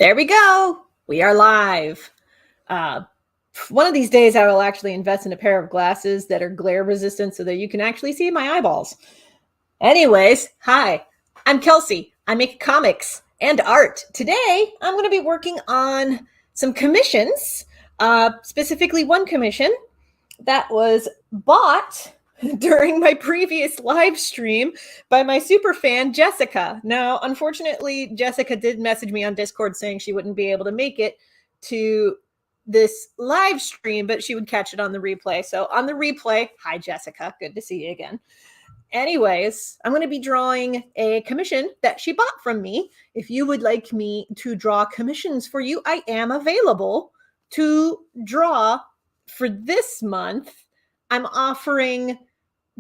There we go. We are live. One of these days, I will actually invest in a pair of glasses that are glare resistant so that you can actually see my eyeballs. Anyways, hi, I'm Kelci. I make comics and art. Today, I'm going to be working on some commissions, specifically one commission that was bought during my previous live stream by my super fan, Jessica. Now, unfortunately, Jessica did message me on Discord saying she wouldn't be able to make it to this live stream, but she would catch it on the replay. So on the replay, hi, Jessica. Good to see you again. Anyways, I'm going to be drawing a commission that she bought from me. If you would like me to draw commissions for you, I am available to draw for this month. I'm offering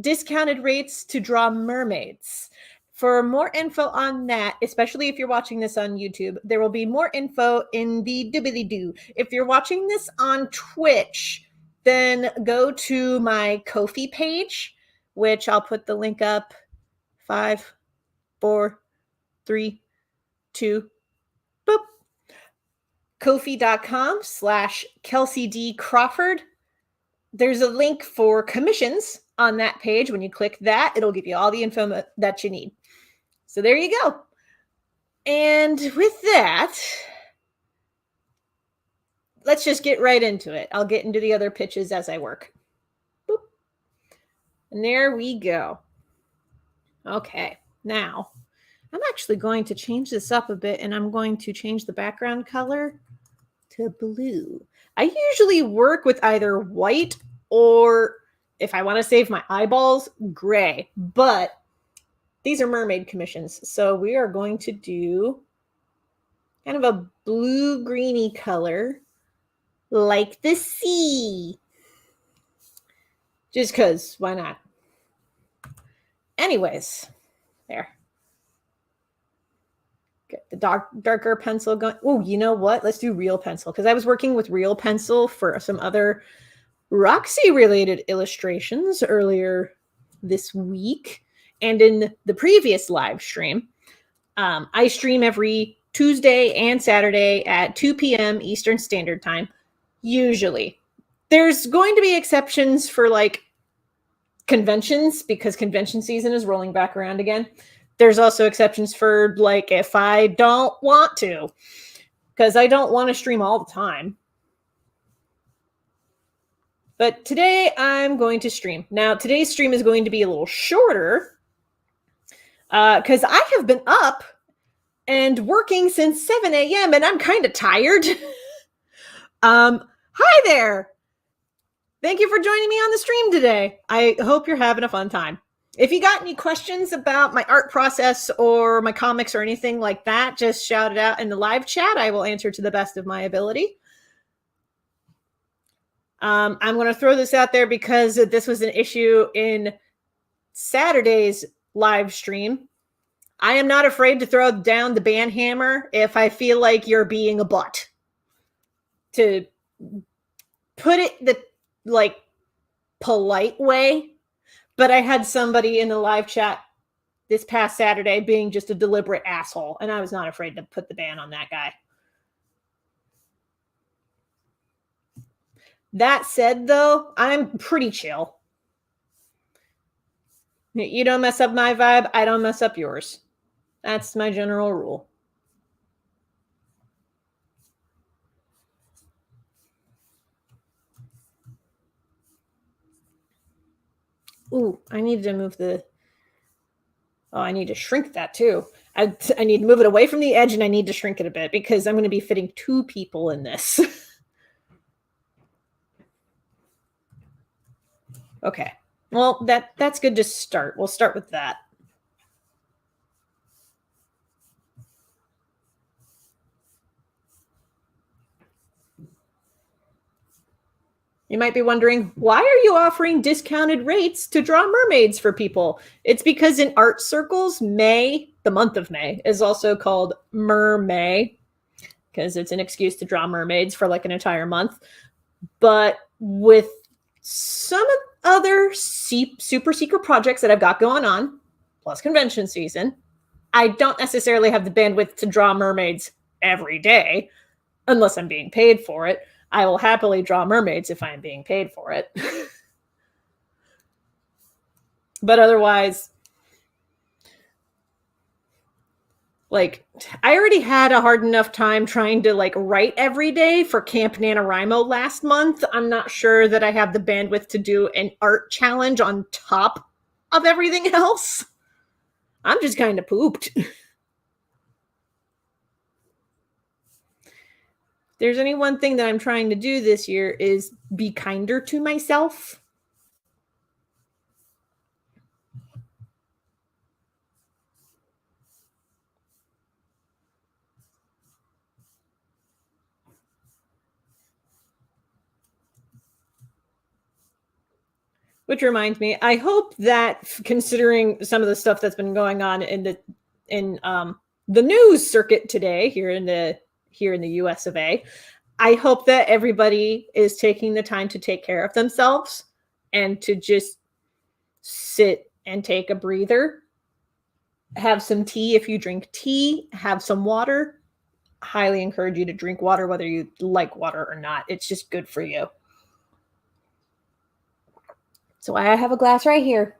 discounted rates to draw mermaids. For more info on that, especially if you're watching this on YouTube, there will be more info in the doobly-doo. If you're watching this on Twitch, then go to my Ko-fi page, which I'll put the link up. 5, 4, 3, 2, boop. Ko-fi.com/Kelci D. Crawford. There's a link for commissions on that page. When you click that, it'll give you all the info that you need. So there you go. And with that, let's just get right into it. I'll get into the other pitches as I work. Boop. And there we go. Okay, now I'm actually going to change this up a bit, and I'm going to change the background color to blue. I usually work with either white or, if I want to save my eyeballs, gray. But these are mermaid commissions, so we are going to do kind of a blue-greeny color, like the sea. Just because, why not? Anyways, there. Get the darker pencil going. Oh, you know what? Let's do real pencil, because I was working with real pencil for some other ROXIE-related illustrations earlier this week. And in the previous live stream, I stream every Tuesday and Saturday at 2 p.m. Eastern Standard Time, usually. There's going to be exceptions for, like, conventions, because convention season is rolling back around again. There's also exceptions for, like, if I don't want to, because I don't want to stream all the time. But today I'm going to stream. Now, today's stream is going to be a little shorter because I have been up and working since 7 a.m. and I'm kind of tired. Hi there. Thank you for joining me on the stream today. I hope you're having a fun time. If you got any questions about my art process or my comics or anything like that, just shout it out in the live chat. I will answer to the best of my ability. I'm going to throw this out there because this was an issue in Saturday's live stream. I am not afraid to throw down the ban hammer if I feel like you're being a butt. To put it the, like, polite way. But I had somebody in the live chat this past Saturday being just a deliberate asshole, and I was not afraid to put the ban on that guy. That said, though, I'm pretty chill. You don't mess up my vibe, I don't mess up yours. That's my general rule. Ooh, I need to move the... Oh, I need to shrink that too. I need to move it away from the edge, and I need to shrink it a bit because I'm going to be fitting 2 people in this. Okay. Well, that's good to start. We'll start with that. You might be wondering, why are you offering discounted rates to draw mermaids for people? It's because in art circles, May, the month of May, is also called MerMay, because it's an excuse to draw mermaids for like an entire month. But with some other super secret projects that I've got going on, plus convention season, I don't necessarily have the bandwidth to draw mermaids every day unless I'm being paid for it. I will happily draw mermaids if I'm being paid for it. But otherwise, like, I already had a hard enough time trying to like write every day for Camp NaNoWriMo last month. I'm not sure that I have the bandwidth to do an art challenge on top of everything else. I'm just kind of pooped. If there's any one thing that I'm trying to do this year is be kinder to myself. Which reminds me, I hope that considering some of the stuff that's been going on in the news circuit today here in the US of A, I hope that everybody is taking the time to take care of themselves and to just sit and take a breather. Have some tea if you drink tea, have some water. Highly encourage you to drink water whether you like water or not. It's just good for you. So I have a glass right here.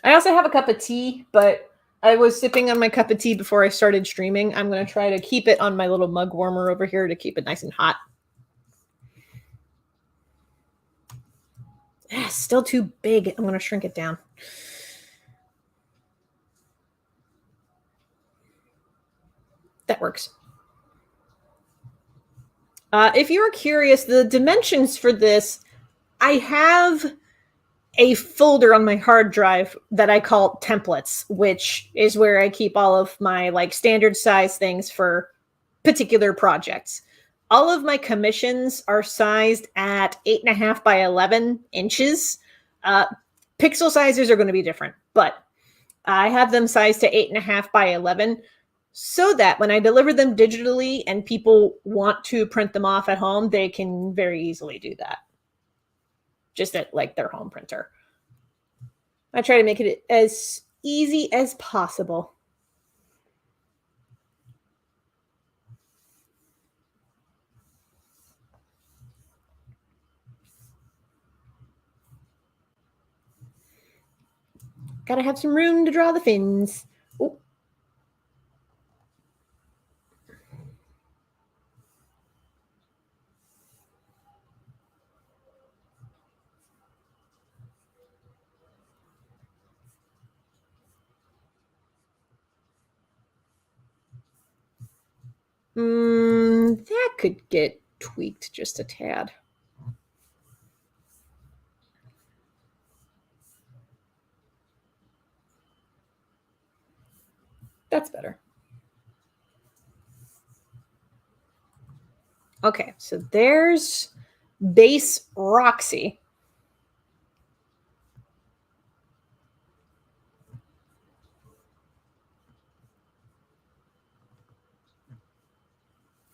I also have a cup of tea, but I was sipping on my cup of tea before I started streaming. I'm going to try to keep it on my little mug warmer over here to keep it nice and hot. Still too big. I'm going to shrink it down. That works. If you're curious, the dimensions for this, I have a folder on my hard drive that I call templates, which is where I keep all of my like standard size things for particular projects. All of my commissions are sized at 8.5 by 11 inches. Pixel sizes are going to be different, but I have them sized to 8.5 by 11 so that when I deliver them digitally and people want to print them off at home, they can very easily do that. Just at like their home printer. I try to make it as easy as possible. Gotta have some room to draw the fins. Ooh. That could get tweaked just a tad. That's better. Okay, so there's base ROXIE.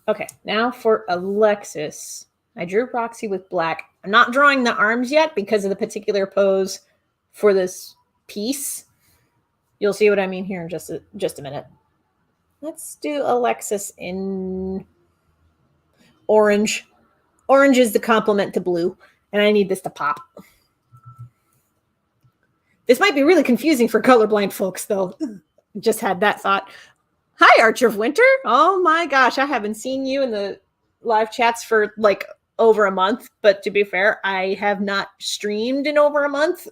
Okay, now for Alexis. I drew ROXIE with black. I'm not drawing the arms yet because of the particular pose for this piece. You'll see what I mean here in just a minute. Let's do Alexis in orange. Orange is the complement to blue, and I need this to pop. This might be really confusing for colorblind folks, though. Just had that thought. Hi, Archer of Winter. Oh my gosh, I haven't seen you in the live chats for like over a month, but to be fair, I have not streamed in over a month.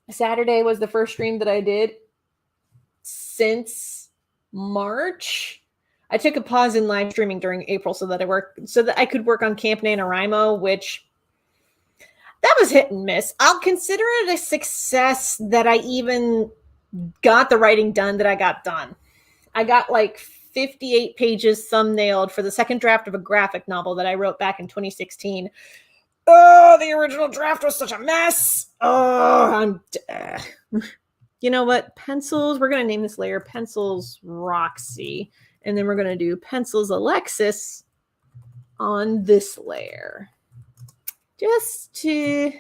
Saturday was the first stream that I did since March. I took a pause in live streaming during April so that I could work on Camp NaNoWriMo, which that was hit and miss. I'll consider it a success that I even got the writing done that I got done. I got like 58 pages thumbnailed for the second draft of a graphic novel that I wrote back in 2016. Oh, the original draft was such a mess. Oh, you know what? Pencils, we're going to name this layer Pencils ROXIE. And then we're going to do Pencils Alexis on this layer. Just to,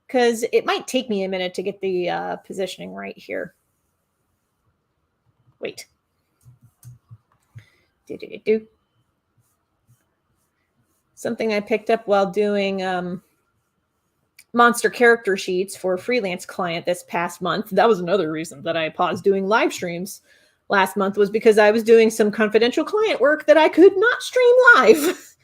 because it might take me a minute to get the positioning right here. Wait. Something I picked up while doing monster character sheets for a freelance client this past month. That was another reason that I paused doing live streams last month, was because I was doing some confidential client work that I could not stream live.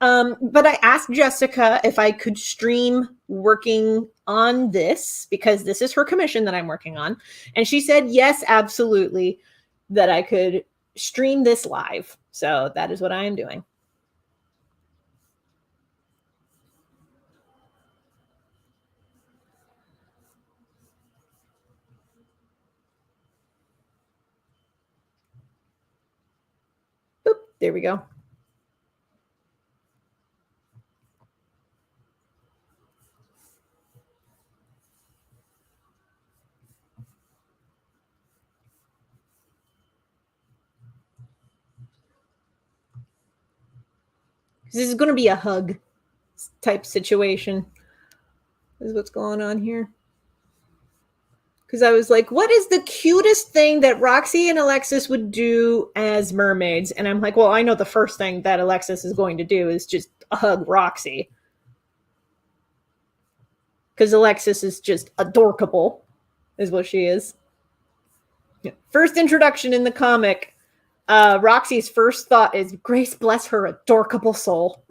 But I asked Jessica if I could stream working on this, because this is her commission that I'm working on. And she said, yes, absolutely, that I could stream this live. So that is what I am doing. Boop, there we go. This is going to be a hug type situation. This is what's going on here. Because I was like, what is the cutest thing that Roxy and Alexis would do as mermaids? And I'm like, well, I know the first thing that Alexis is going to do is just hug Roxy. Because Alexis is just adorkable, is what she is. First introduction in the comic, Roxy's first thought is, Grace bless her adorkable soul.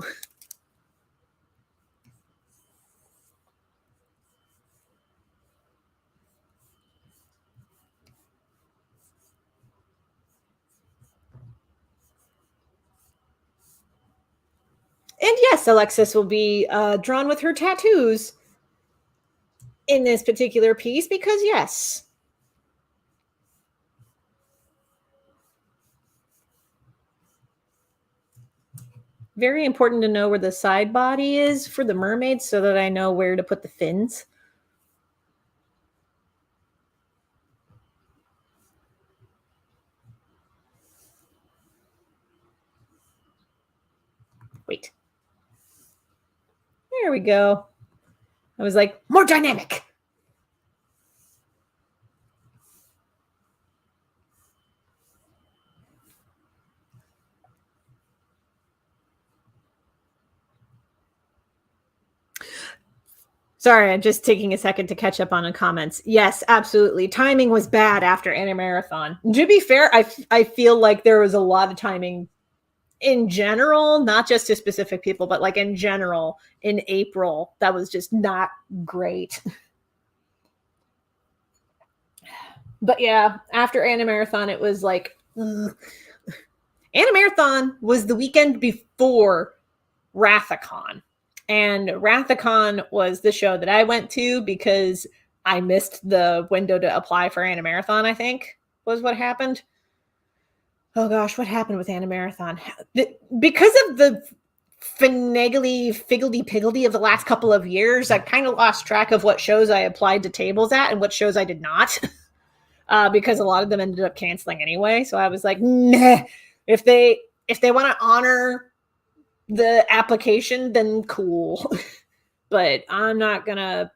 And yes, Alexis will be drawn with her tattoos in this particular piece, because yes. Very important to know where the side body is for the mermaid so that I know where to put the fins. Wait. There we go. I was like, more dynamic. Sorry, I'm just taking a second to catch up on the comments. Yes, absolutely. Timing was bad after Animarathon. To be fair, I feel like there was a lot of timing in general, not just to specific people, but like in general in April, that was just not great. But yeah, after Animarathon, it was like, Animarathon was the weekend before Wrathacon. And Wrathacon was the show that I went to because I missed the window to apply for Animarathon, I think, was what happened. Oh gosh, what happened with Animarathon? Because of the finagly, figgledy-piggledy of the last couple of years, I kind of lost track of what shows I applied to tables at and what shows I did not. Because a lot of them ended up canceling anyway. So I was like, nah, if they want to honor the application, then cool. But I'm not gonna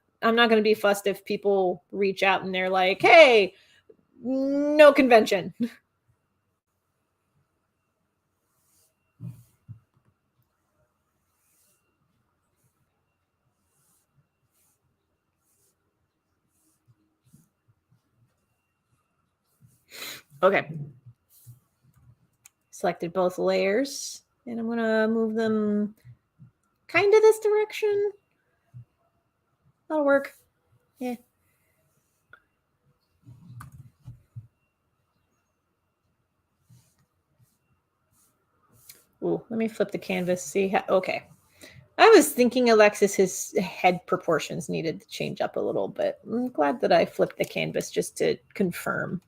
be fussed if people reach out and they're like, hey, no convention. Okay. Selected both layers, and I'm gonna move them kind of this direction. That'll work. Yeah. Ooh, let me flip the canvas, see how, okay. I was thinking Alexis's head proportions needed to change up a little bit. I'm glad that I flipped the canvas just to confirm.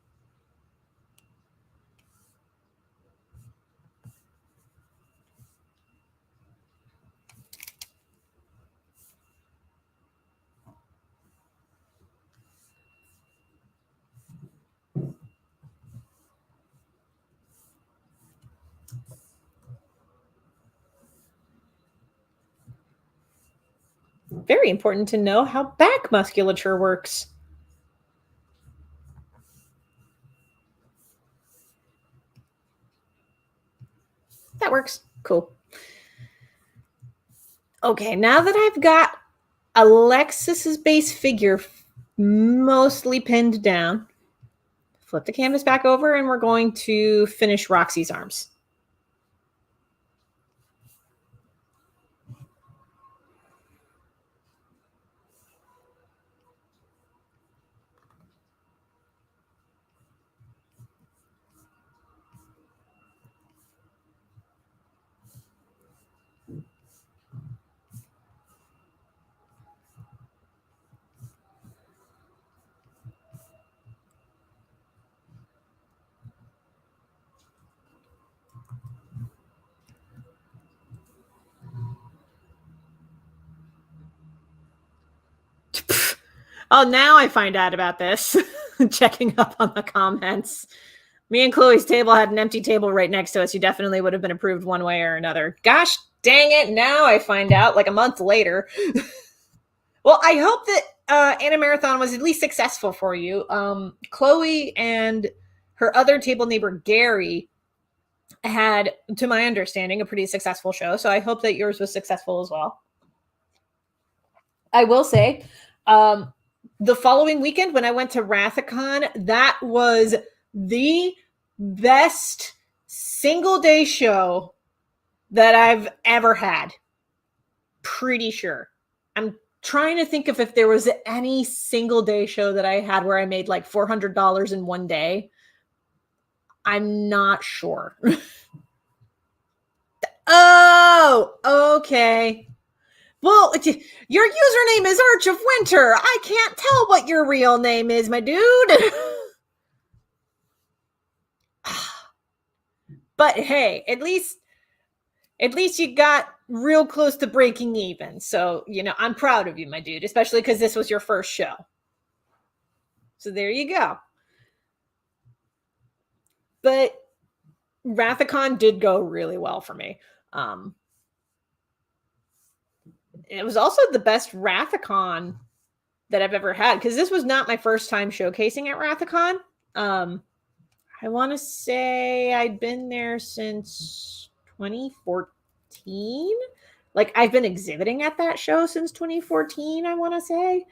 Very important to know how back musculature works. That works. Cool. Okay, now that I've got Alexis's base figure mostly pinned down, flip the canvas back over and we're going to finish Roxie's arms. Oh, now I find out about this. Checking up on the comments. Me and Chloe's table had an empty table right next to us. You definitely would have been approved one way or another. Gosh dang it. Now I find out like a month later. Well, I hope that Anna Marathon was at least successful for you. Chloe and her other table neighbor, Gary, had, to my understanding, a pretty successful show. So I hope that yours was successful as well. I will say, the following weekend when I went to Rathacon, that was the best single day show that I've ever had. Pretty sure. I'm trying to think if there was any single day show that I had where I made like $400 in one day. I'm not sure. Oh, okay. Well, your username is Arch of Winter. I can't tell what your real name is, my dude. But hey, at least you got real close to breaking even. So, I'm proud of you, my dude, especially because this was your first show. So there you go. But Rathacon did go really well for me. It was also the best Rathacon that I've ever had, because this was not my first time showcasing at Rathacon. I want to say I'd been there since 2014. Like, I've been exhibiting at that show since 2014, I want to say.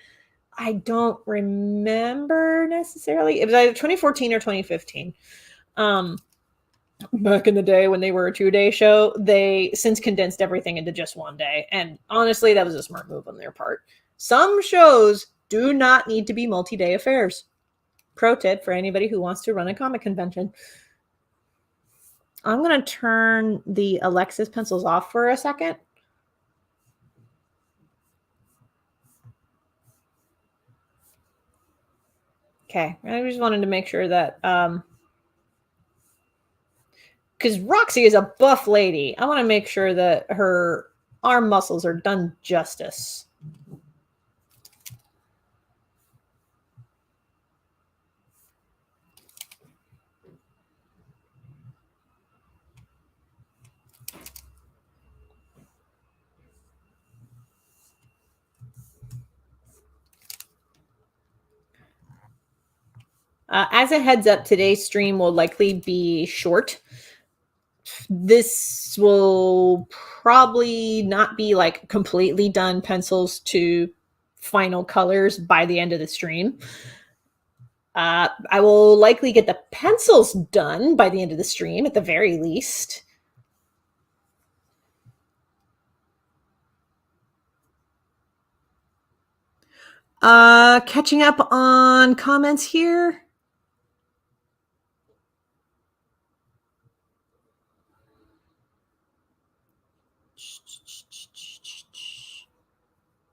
I don't remember necessarily. It was either 2014 or 2015. Back in the day when they were a 2-day show, they since condensed everything into just one day. And honestly, that was a smart move on their part. Some shows do not need to be multi-day affairs. Pro tip for anybody who wants to run a comic convention. I'm going to turn the Alexis pencils off for a second. Okay, I just wanted to make sure that because Roxie is a buff lady. I want to make sure that her arm muscles are done justice. As a heads up, today's stream will likely be short. This will probably not be like completely done pencils to final colors by the end of the stream. I will likely get the pencils done by the end of the stream at the very least. Catching up on comments here.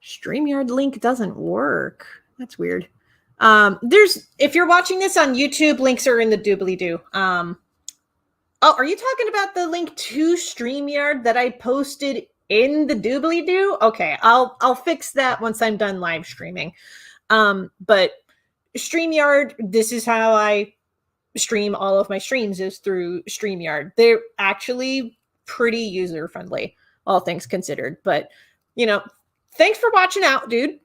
StreamYard link doesn't work. That's weird. If you're watching this on YouTube, links are in the doobly-doo. Are you talking about the link to StreamYard that I posted in the doobly-doo? Okay, I'll fix that once I'm done live streaming. But StreamYard, this is how I stream all of my streams, is through StreamYard. They're actually pretty user-friendly, all things considered. But, thanks for watching out, dude.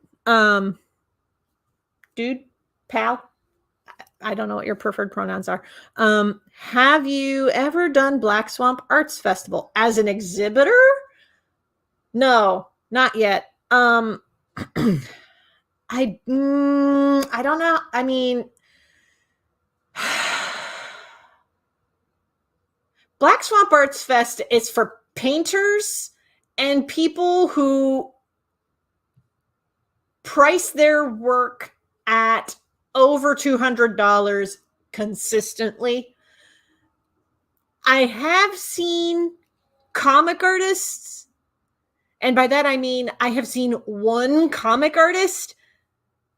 Dude, pal. I don't know what your preferred pronouns are. Have you ever done Black Swamp Arts Festival as an exhibitor? No, not yet. I don't know. I mean, Black Swamp Arts Fest is for painters and people who price their work at over $200 consistently. I have seen comic artists, and by that I mean I have seen one comic artist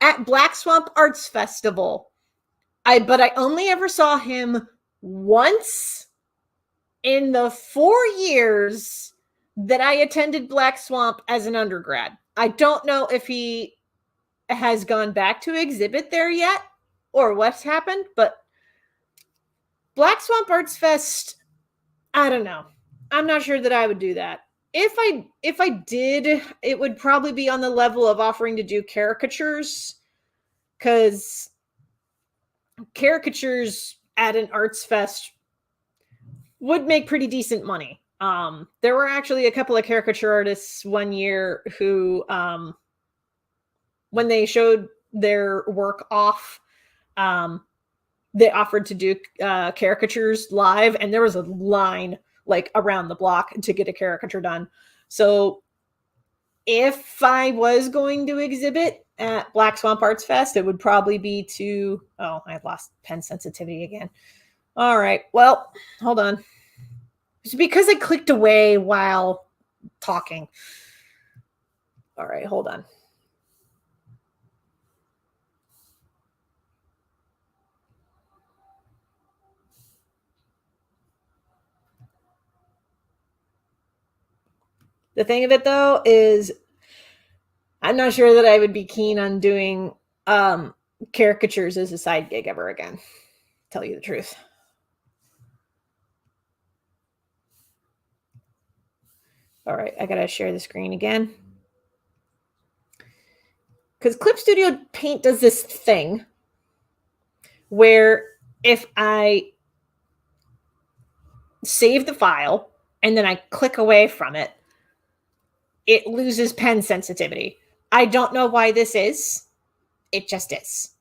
at Black Swamp Arts Festival. But I only ever saw him once in the 4 years that I attended Black Swamp as an undergrad. I don't know if he has gone back to exhibit there yet or what's happened, but Black Swamp Arts Fest, I don't know. I'm not sure that I would do that. If I did, it would probably be on the level of offering to do caricatures, because caricatures at an arts fest would make pretty decent money. There were actually a couple of caricature artists one year who, when they showed their work off, they offered to do caricatures live, and there was a line like around the block to get a caricature done. So if I was going to exhibit at Black Swamp Arts Fest, it would probably be to, oh, I lost pen sensitivity again. All right, well, hold on. It's because I clicked away while talking. All right, hold on. The thing of it, though, is I'm not sure that I would be keen on doing caricatures as a side gig ever again, to tell you the truth. All right, I got to share the screen again. Because Clip Studio Paint does this thing where if I save the file and then I click away from it, it loses pen sensitivity. I don't know why this is. It just is.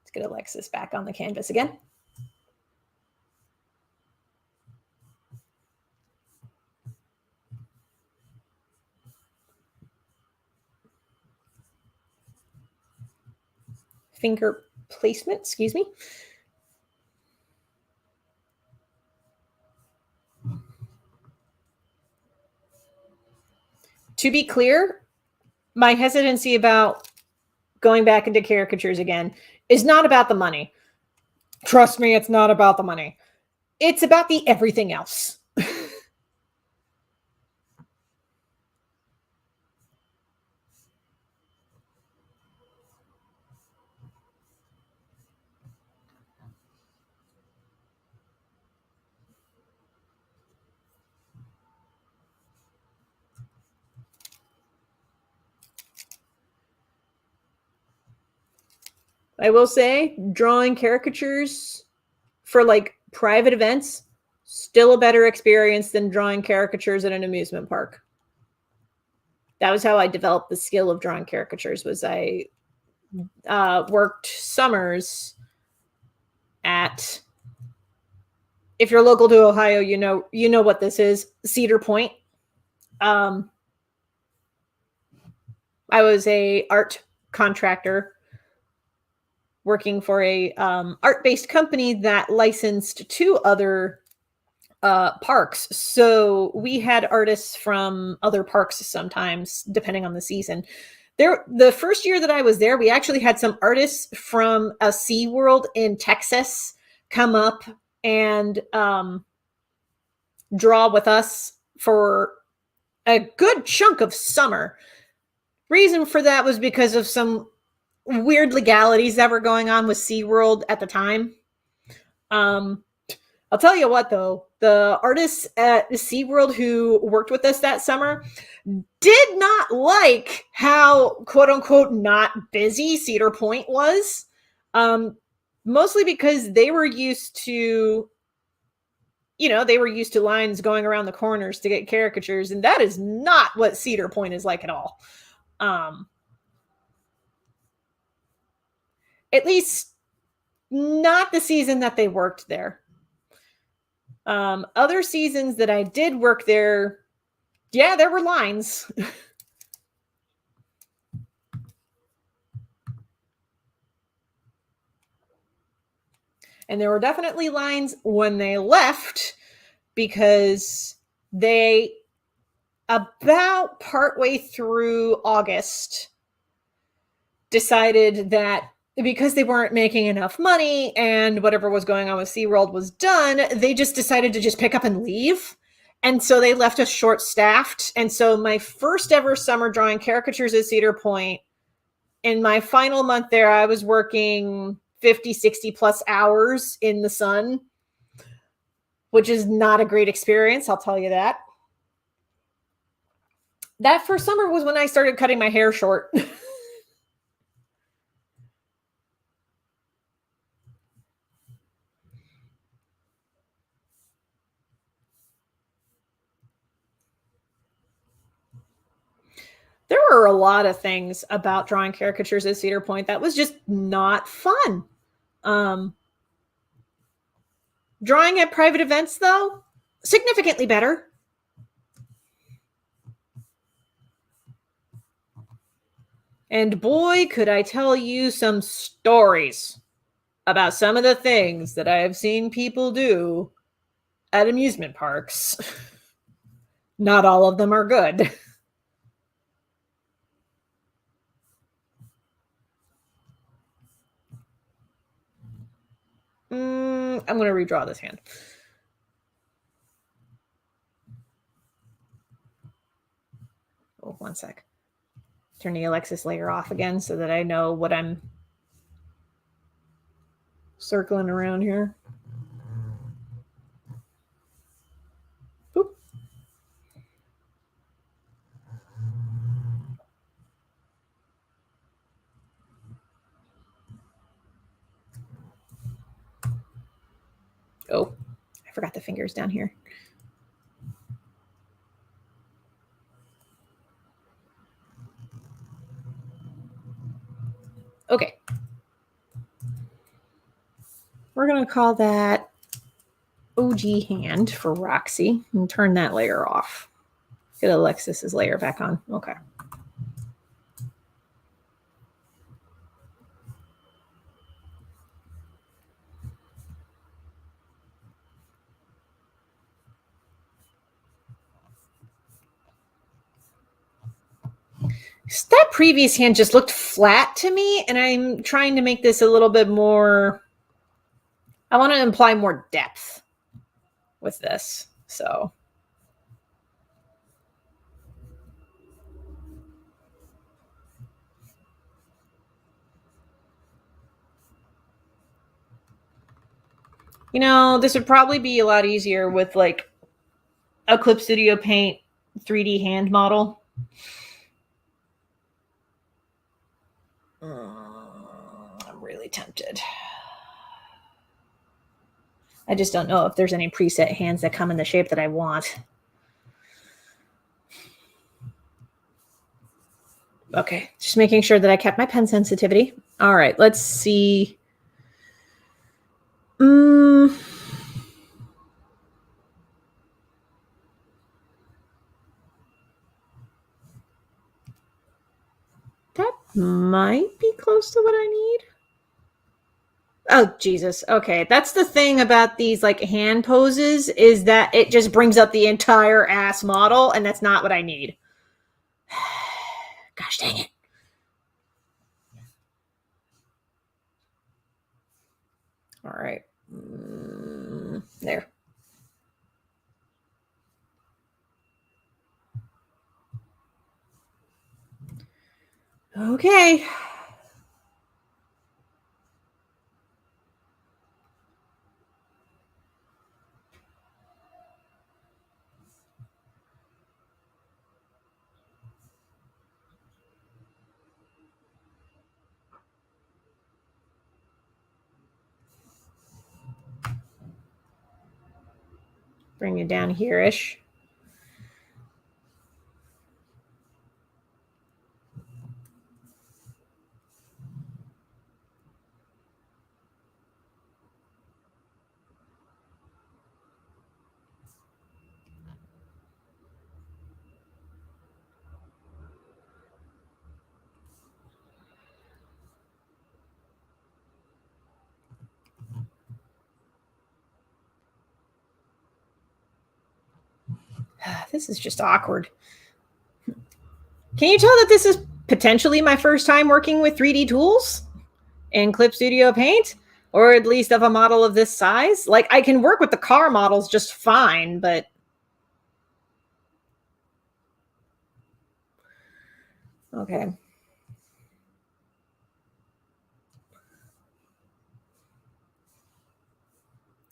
Let's get Alexis back on the canvas again. Finger placement, excuse me. To be clear, my hesitancy about going back into caricatures again is not about the money. Trust me, it's not about the money. It's about the everything else. I will say, drawing caricatures for like private events, still a better experience than drawing caricatures at an amusement park. That was how I developed the skill of drawing caricatures. Was I worked summers at, if you're local to Ohio, you know what this is, Cedar Point. I was a art contractor working for a art-based company that licensed 2 other parks. So we had artists from other parks sometimes, depending on the season. The first year that I was there, we actually had some artists from a SeaWorld in Texas come up and draw with us for a good chunk of summer. Reason for that was because of some weird legalities that were going on with SeaWorld at the time. I'll tell you what, though, the artists at SeaWorld who worked with us that summer did not like how, quote unquote, not busy Cedar Point was. Mostly because they were used to, they were used to lines going around the corners to get caricatures, and that is not what Cedar Point is like at all. At least not the season that they worked there. Other seasons that I did work there, yeah, there were lines. And there were definitely lines when they left, because they, about partway through August, decided that because they weren't making enough money and whatever was going on with SeaWorld was done, they just decided to just pick up and leave. And so they left us short-staffed. And so my first ever summer drawing caricatures at Cedar Point, in my final month there, I was working 50, 60 plus hours in the sun, which is not a great experience, I'll tell you that. That first summer was when I started cutting my hair short. There were a lot of things about drawing caricatures at Cedar Point that was just not fun. Drawing at private events, though, significantly better. And boy, could I tell you some stories about some of the things that I have seen people do at amusement parks. Not all of them are good. I'm going to redraw this hand. Oh, one sec. Turn the Alexis layer off again so that I know what I'm circling around here. Boop. Oh, I forgot the fingers down here. Okay. We're going to call that OG hand for Roxie and turn that layer off. Get Alexis's layer back on. Okay. That previous hand just looked flat to me, and I'm trying to make this a little bit more, I want to imply more depth with this. So this would probably be a lot easier with like a Clip Studio Paint 3D hand model. I'm really tempted. I just don't know if there's any preset hands that come in the shape that I want. Okay, just making sure that I kept my pen sensitivity. All right, let's see. That might be close to what I need. Oh, Jesus. Okay. That's the thing about these like hand poses, is that it just brings up the entire ass model, and that's not what I need. Gosh dang it. All right. There. Okay. bring it down here-ish. This is just awkward. Can you tell that this is potentially my first time working with 3D tools in Clip Studio Paint, or at least of a model of this size? Like, I can work with the car models just fine, but okay.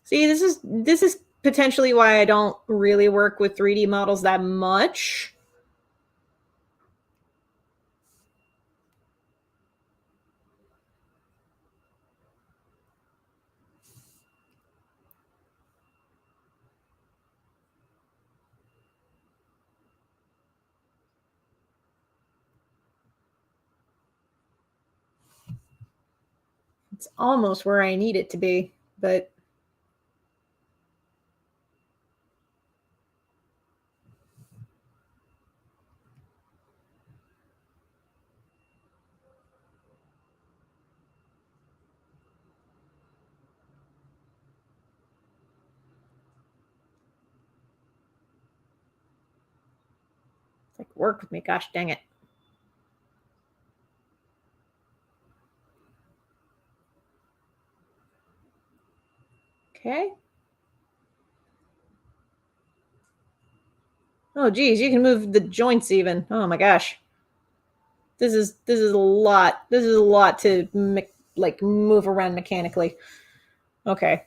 See, this is potentially why I don't really work with 3D models that much. It's almost where I need it to be, but it's like, work with me, gosh dang it. Okay. Oh geez, you can move the joints even. Oh my gosh. This is a lot. This is a lot to like move around mechanically. Okay.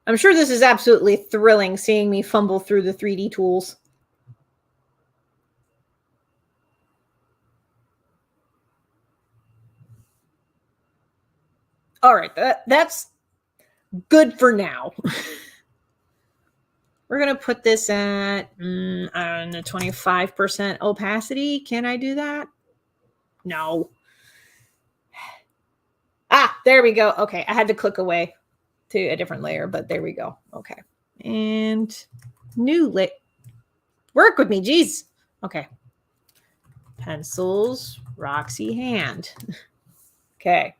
I'm sure this is absolutely thrilling seeing me fumble through the 3D tools. All right, that's good for now. We're going to put this at on the 25% opacity. Can I do that? No. Ah, there we go. Okay, I had to click away to a different layer, but there we go. Okay. And new layer. Work with me, geez. Okay. Pencils, ROXIE hand. Okay.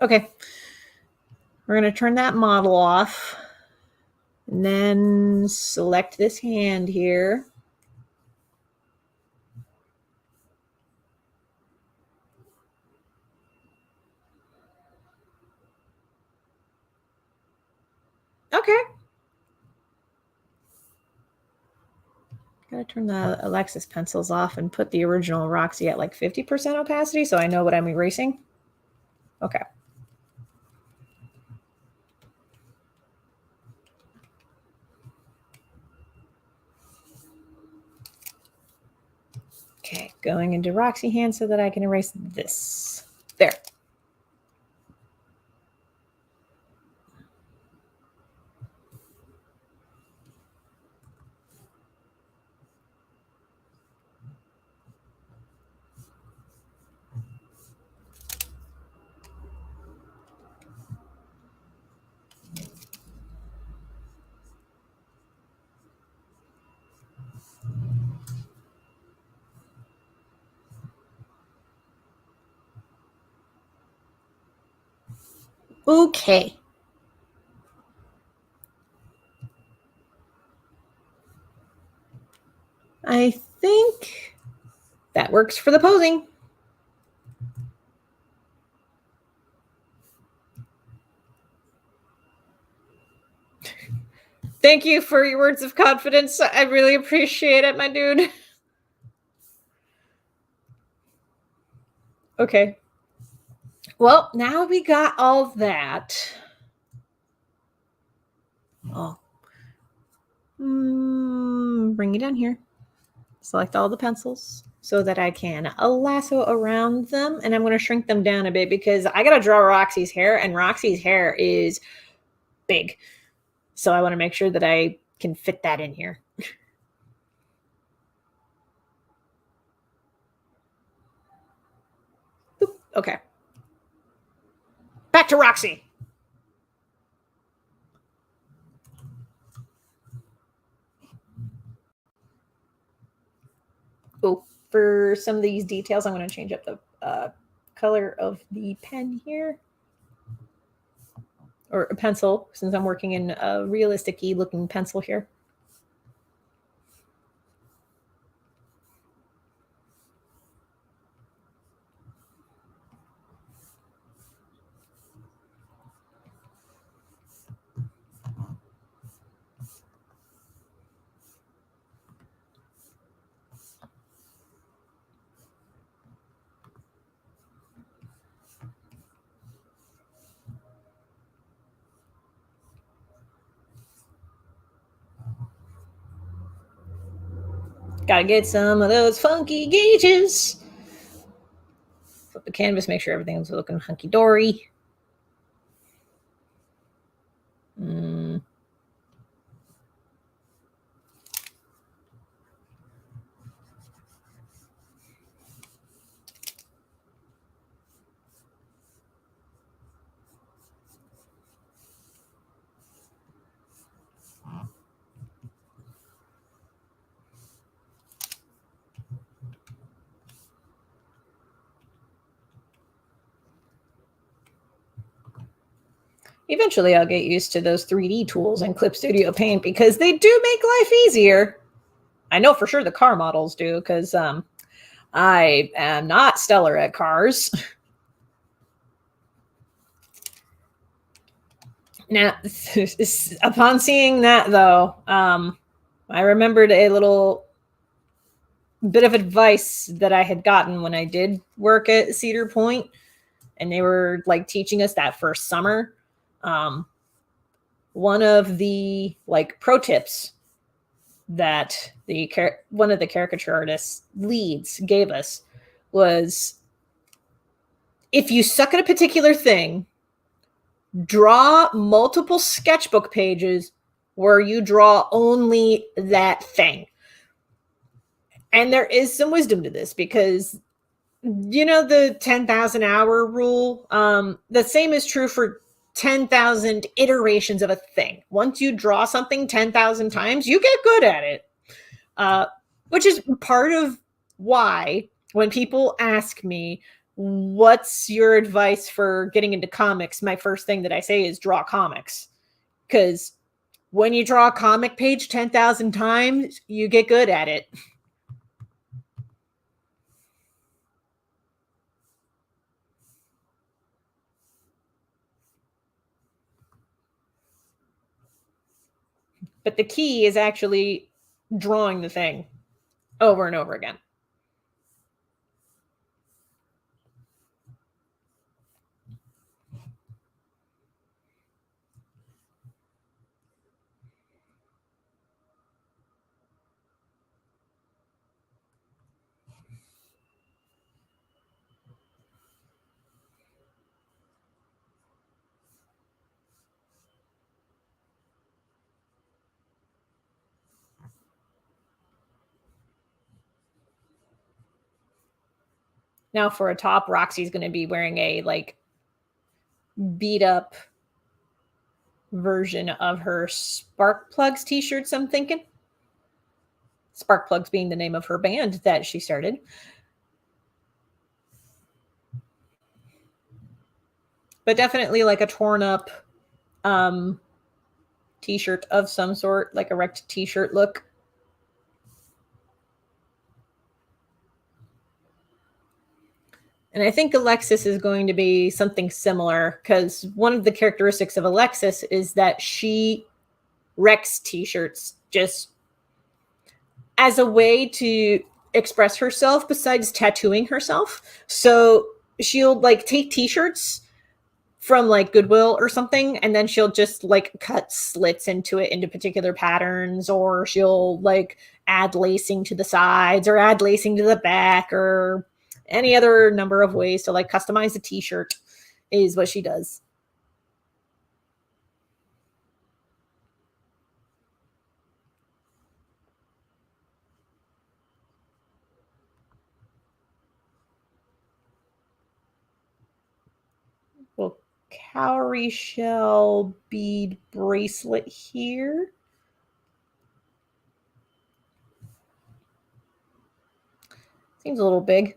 Okay. We're going to turn that model off and then select this hand here. Okay. Gotta turn the Alexis pencils off and put the original ROXIE at like 50% opacity so I know what I'm erasing. Okay. Okay, going into ROXIE hand so that I can erase this. There. Okay. I think that works for the posing. Thank you for your words of confidence. I really appreciate it, my dude. Okay. Well, now we got all that. Oh. Bring it down here. Select all the pencils so that I can lasso around them. And I'm going to shrink them down a bit because I got to draw Roxie's hair, and Roxie's hair is big. So I want to make sure that I can fit that in here. Boop. Okay. Back to Roxie. Oh, for some of these details, I'm going to change up the color of the pen here. Or a pencil, since I'm working in a realistic-y looking pencil here. Gotta get some of those funky gauges. Flip the canvas, make sure everything's looking hunky-dory. Eventually, I'll get used to those 3D tools in Clip Studio Paint because they do make life easier. I know for sure the car models do because I am not stellar at cars. Now, upon seeing that, though, I remembered a little bit of advice that I had gotten when I did work at Cedar Point, and they were like teaching us that first summer. One of the like pro tips that one of the caricature artists leads gave us was, if you suck at a particular thing, draw multiple sketchbook pages where you draw only that thing. And there is some wisdom to this because, you know, the 10,000 hour rule, the same is true for 10,000 iterations of a thing. Once you draw something 10,000 times, you get good at it, which is part of why when people ask me, what's your advice for getting into comics? My first thing that I say is draw comics. Because when you draw a comic page 10,000 times, you get good at it. But the key is actually drawing the thing over and over again. Now for a top, Roxie's going to be wearing a like beat up version of her Spark Plugs t-shirts, I'm thinking. Spark Plugs being the name of her band that she started. But definitely like a torn up t-shirt of some sort, like a wrecked t-shirt look. And I think Alexis is going to be something similar because one of the characteristics of Alexis is that she Rex t-shirts just as a way to express herself besides tattooing herself. So she'll like take t-shirts from like Goodwill or something, and then she'll just like cut slits into it into particular patterns, or she'll like add lacing to the sides or add lacing to the back, or any other number of ways to like customize a t-shirt is what she does. Well, cowrie shell bead bracelet here. Seems a little big.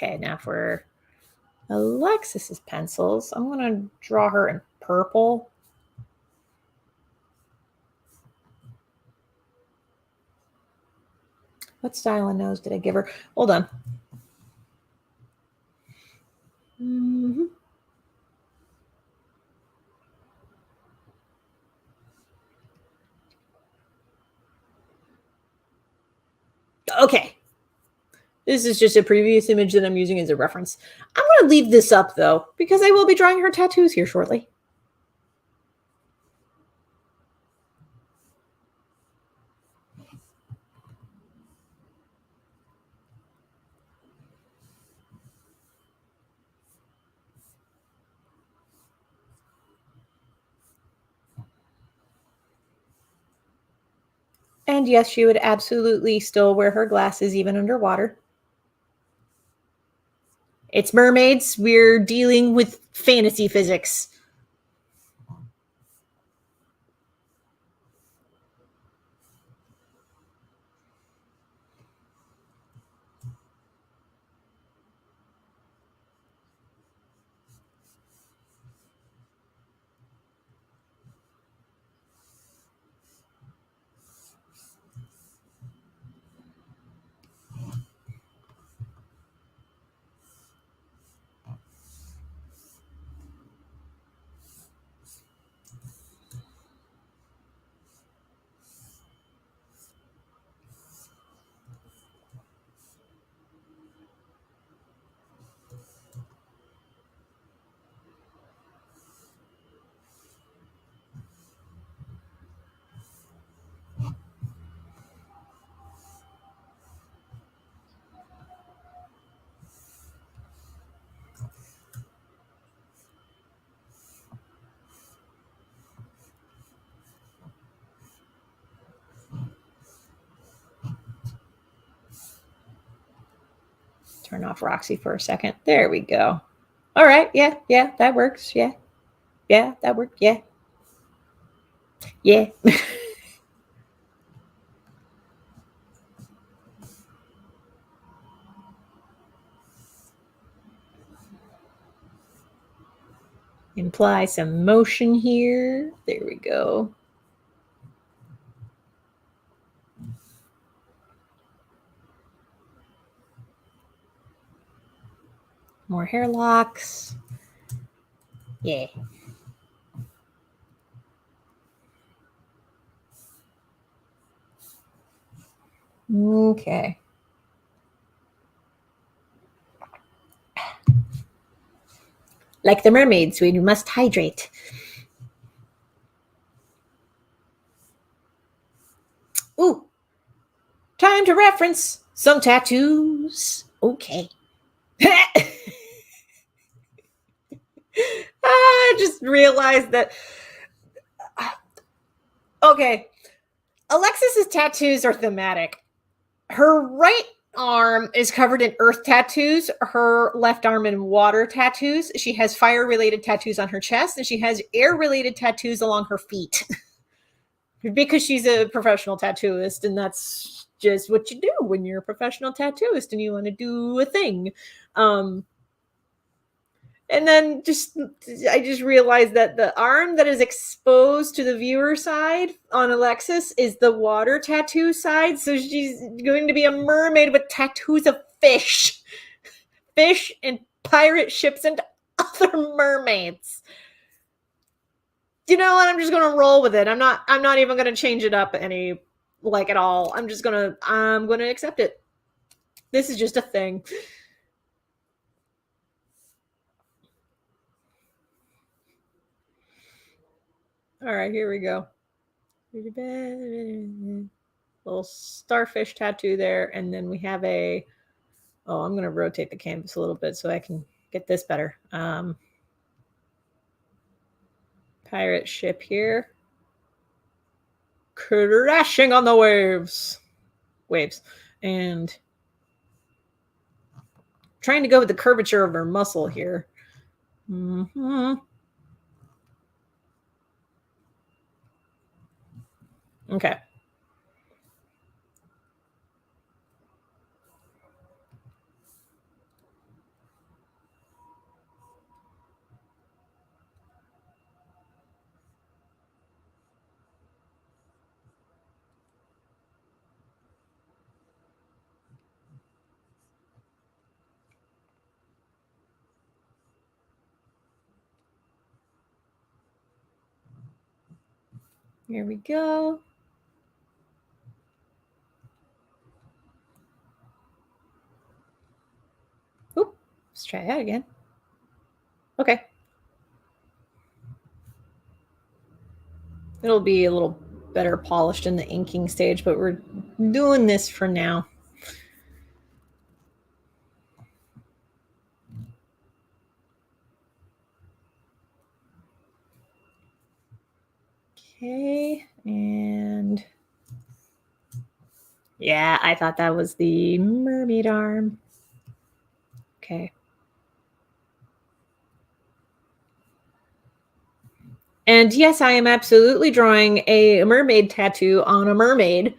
Okay, now for Alexis's pencils, I'm going to draw her in purple. What style of nose did I give her? Hold on. Mm-hmm. Okay. This is just a previous image that I'm using as a reference. I'm going to leave this up, though, because I will be drawing her tattoos here shortly. And yes, she would absolutely still wear her glasses even underwater. It's mermaids. We're dealing with fantasy physics. Turn off Roxy for a second. There we go. All right. Yeah. Yeah. That works. Yeah. Yeah. That worked. Yeah. Yeah. Imply some motion here. There we go. More hair locks. Yeah. Okay. Like the mermaids, we must hydrate. Ooh. Time to reference some tattoos. Okay. I just realized that. Okay. Alexis's tattoos are thematic. Her right arm is covered in earth tattoos, her left arm in water tattoos. She has fire related tattoos on her chest, and she has air related tattoos along her feet. Because she's a professional tattooist, and that's just what you do when you're a professional tattooist and you want to do a thing. And then I just realized that the arm that is exposed to the viewer side on Alexis is the water tattoo side. So she's going to be a mermaid with tattoos of fish and pirate ships and other mermaids. You know what? I'm just going to roll with it. I'm not even going to change it up any at all. I'm going to accept it. This is just a thing. All right, here we go. Little starfish tattoo there, and then we have I'm going to rotate the canvas a little bit so I can get this better. Pirate ship here. Crashing on the waves. And trying to go with the curvature of her muscle here. Okay. Here we go. Oop, let's try that again. Okay. It'll be a little better polished in the inking stage, but we're doing this for now. Okay, and yeah, I thought that was the mermaid arm. Okay. And yes, I am absolutely drawing a mermaid tattoo on a mermaid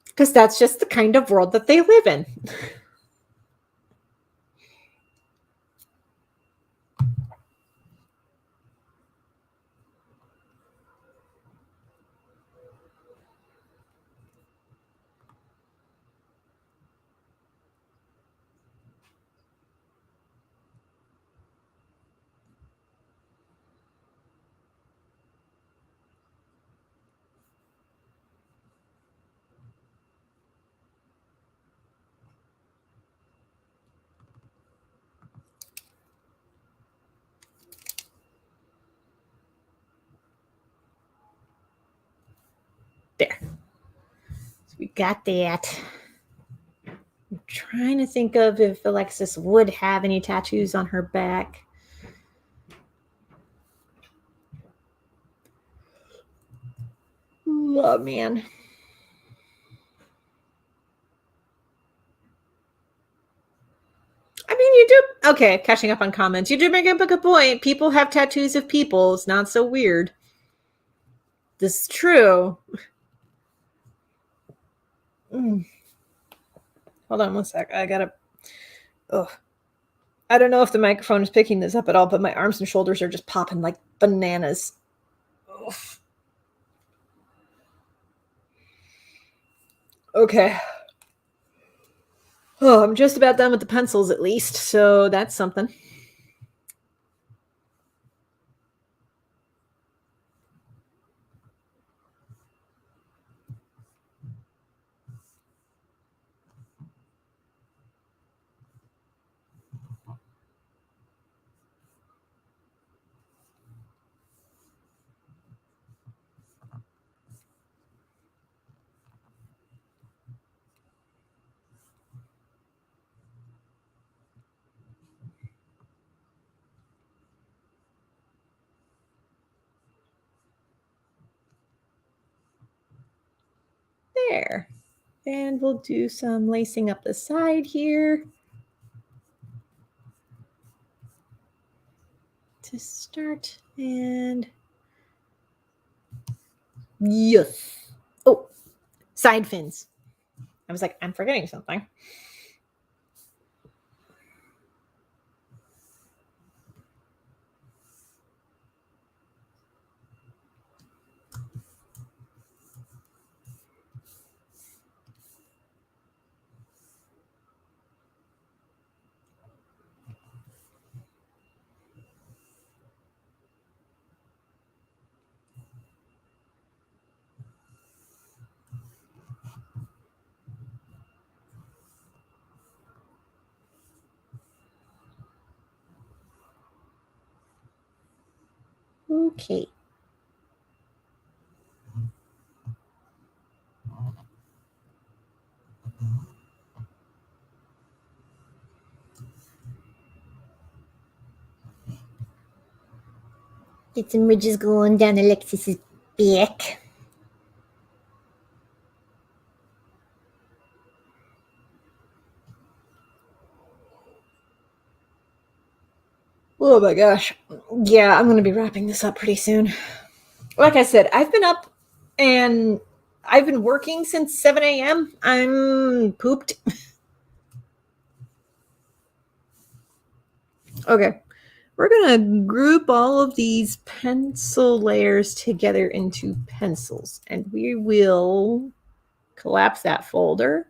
because that's just the kind of world that they live in. There. So we got that. I'm trying to think of if Alexis would have any tattoos on her back. Oh, man. I mean, you do. Okay, catching up on comments. You do make up a good point. People have tattoos of people. It's not so weird. This is true. Hold on one sec. I gotta. Oh, I don't know if the microphone is picking this up at all, but my arms and shoulders are just popping like bananas. Oof. Okay. Oh, I'm just about done with the pencils at least, so that's something. There. And we'll do some lacing up the side here to start. And yes. Oh, side fins. I was like, I'm forgetting something. Okay. Get some ridges going down Alexis's back. Oh my gosh. Yeah, I'm going to be wrapping this up pretty soon. Like I said, I've been up and I've been working since 7 a.m. I'm pooped. Okay. We're going to group all of these pencil layers together into pencils. And we will collapse that folder,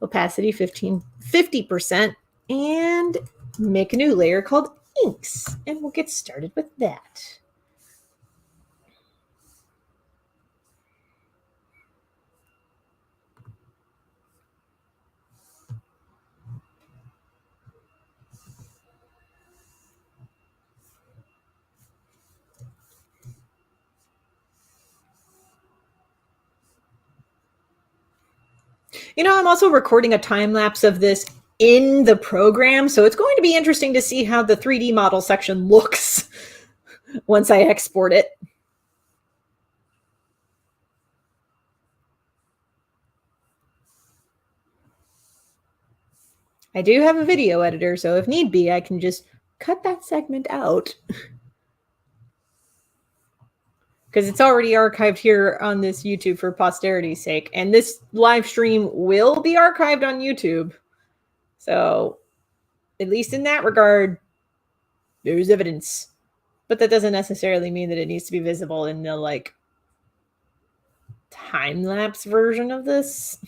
opacity 50%, and make a new layer called inks. And we'll get started with that. You know, I'm also recording a time lapse of this in the program, so it's going to be interesting to see how the 3D model section looks once I export it. I do have a video editor, so if need be, I can just cut that segment out. Because it's already archived here on this YouTube for posterity's sake. And this live stream will be archived on YouTube. So, at least in that regard, there's evidence. But that doesn't necessarily mean that it needs to be visible in the, like, time-lapse version of this.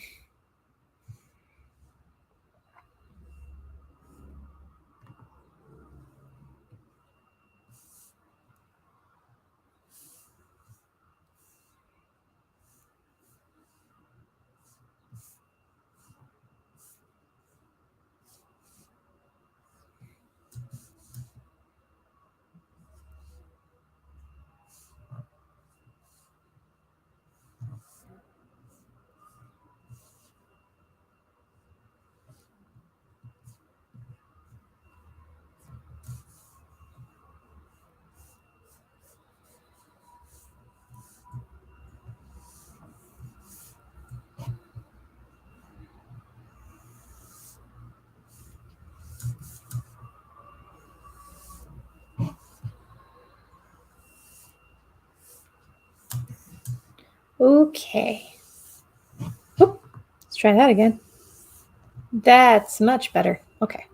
Okay. Oop, let's try that again. That's much better. Okay.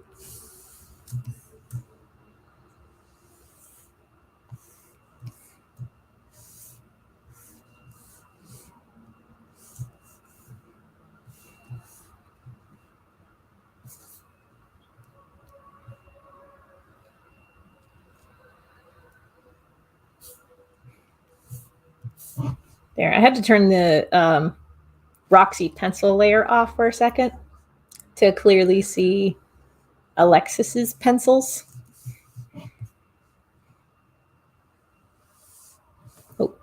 There, I had to turn the ROXIE pencil layer off for a second to clearly see Alexis's pencils. Oh.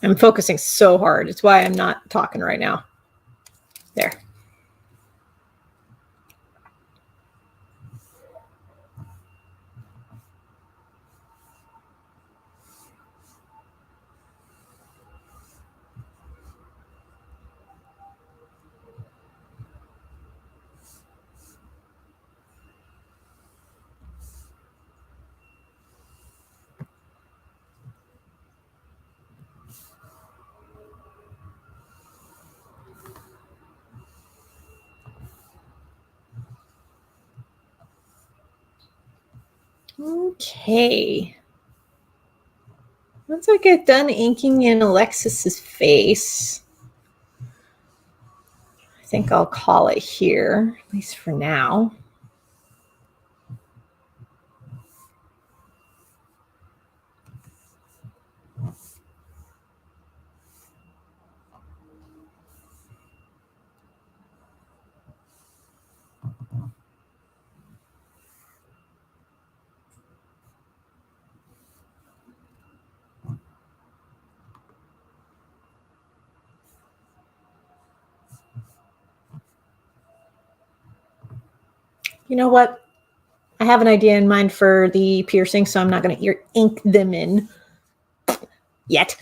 I'm focusing so hard. It's why I'm not talking right now. There. Okay. Once I get done inking in Alexis's face, I think I'll call it here, at least for now. You know what? I have an idea in mind for the piercing, so I'm not going to ink them in yet.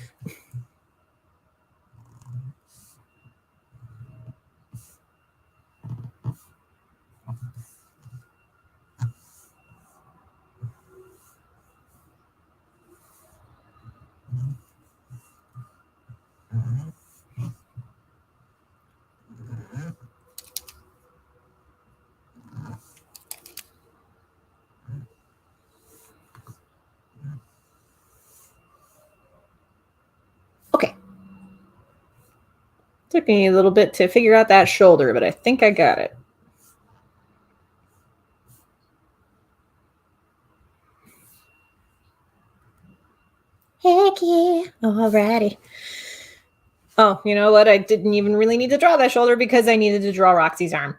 Okay. Took me a little bit to figure out that shoulder, but I think I got it. Heck yeah. Alrighty. Oh, you know what? I didn't even really need to draw that shoulder because I needed to draw Roxie's arm.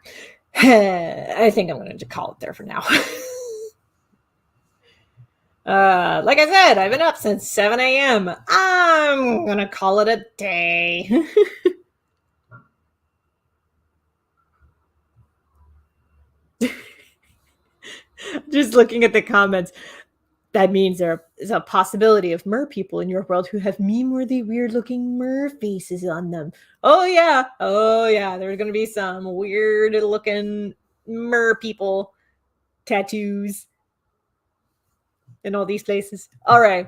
I think I'm going to call it there for now. Like I said, I've been up since 7 a.m. I'm going to call it a day. Just looking at the comments. That means there is a possibility of mer people in your world who have meme-worthy, weird-looking mer faces on them. Oh, yeah. Oh, yeah. There's going to be some weird-looking mer people tattoos in all these places. All right.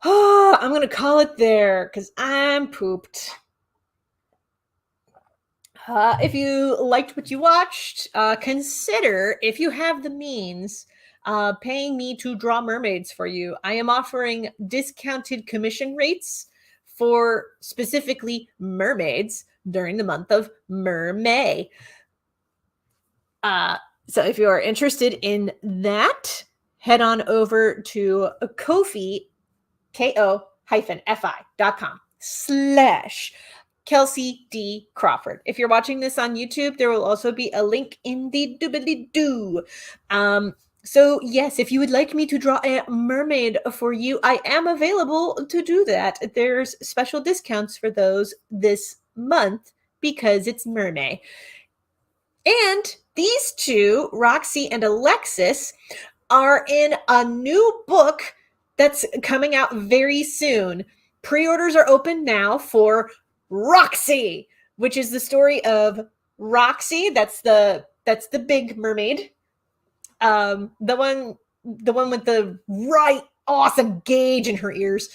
Oh, I'm going to call it there because I'm pooped. If you liked what you watched, consider, if you have the means, paying me to draw mermaids for you. I am offering discounted commission rates for specifically mermaids during the month of MerMay. So if you are interested in that, head on over to Ko-fi, ko-fi.com/Kelci D. Crawford. If you're watching this on YouTube, there will also be a link in the doobly-doo. So yes, if you would like me to draw a mermaid for you, I am available to do that. There's special discounts for those this month because it's MerMay. And these two, Roxie and Alexis, are in a new book that's coming out very soon. Pre-orders are open now for ROXIE, which is the story of ROXIE. That's the big mermaid. The one with the right awesome gauge in her ears.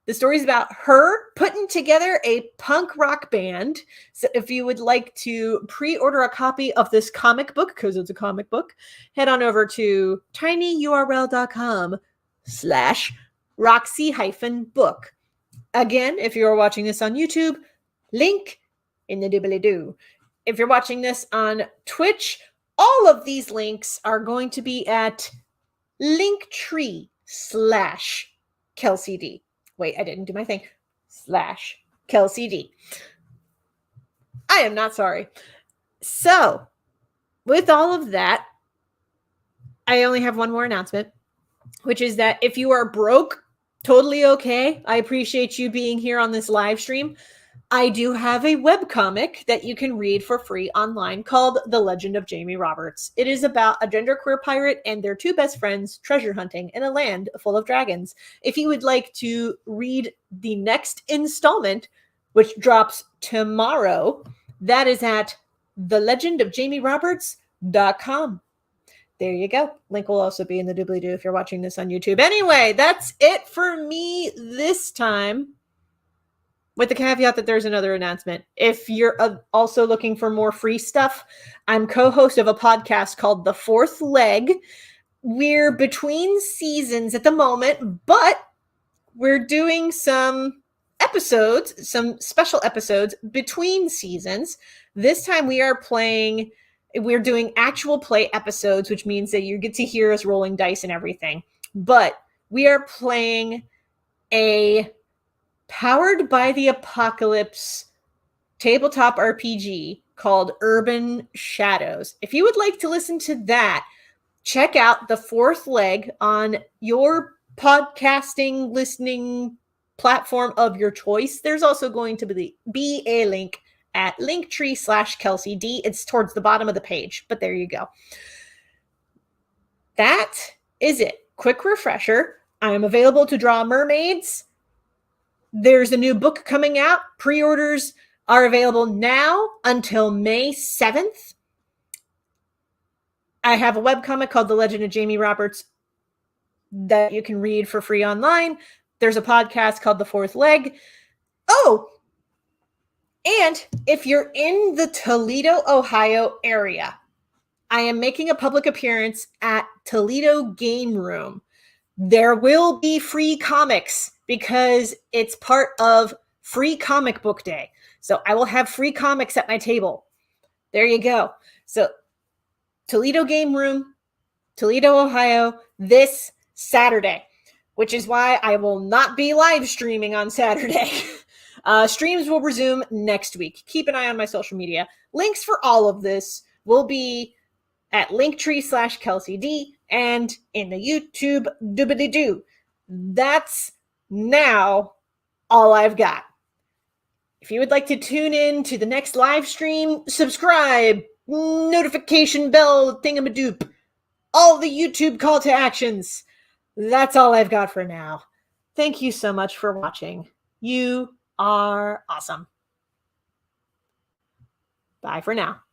The story is about her putting together a punk rock band. So if you would like to pre-order a copy of this comic book, because it's a comic book, head on over to tinyurl.com/Roxie-book. Again, if you're watching this on YouTube, link in the doobly-doo. If you're watching this on Twitch, all of these links are going to be at linktree/KelciD. Wait, I didn't do my thing. /KelciD. I am not sorry. So, with all of that, I only have one more announcement, which is that if you are broke, totally okay. I appreciate you being here on this live stream. I do have a webcomic that you can read for free online called The Legend of Jamie Roberts. It is about a genderqueer pirate and their two best friends treasure hunting in a land full of dragons. If you would like to read the next installment, which drops tomorrow, that is at thelegendofjamieroberts.com. There you go. Link will also be in the doobly-doo if you're watching this on YouTube. Anyway, that's it for me this time, with the caveat that there's another announcement. If you're also looking for more free stuff, I'm co-host of a podcast called The Fourth Leg. We're between seasons at the moment, but we're doing some episodes, some special episodes between seasons. This time we're doing actual play episodes, which means that you get to hear us rolling dice and everything. But we are playing a Powered by the Apocalypse tabletop RPG called Urban Shadows. If you would like to listen to that, check out The Fourth Leg on your podcasting listening platform of your choice. There's also going to be a link at linktree/Kelci D. It's towards the bottom of the page, but there you go. That is it. Quick refresher. I am available to draw mermaids. There's a new book coming out. Pre-orders are available now until May 7th. I have a webcomic called The Legend of Jamie Roberts that you can read for free online. There's a podcast called The Fourth Leg. Oh, and if you're in the Toledo, Ohio area, I am making a public appearance at Toledo Game Room. There will be free comics because it's part of Free Comic Book Day. So I will have free comics at my table. There you go. So Toledo Game Room, Toledo, Ohio, this Saturday, which is why I will not be live streaming on Saturday. Streams will resume next week. Keep an eye on my social media. Links for all of this will be at linktree/Kelci D and in the YouTube doobly-doo. That's now all I've got. If you would like to tune in to the next live stream, subscribe, notification bell, thingamadoop, all the YouTube call to actions. That's all I've got for now. Thank you so much for watching. You are awesome. Bye for now.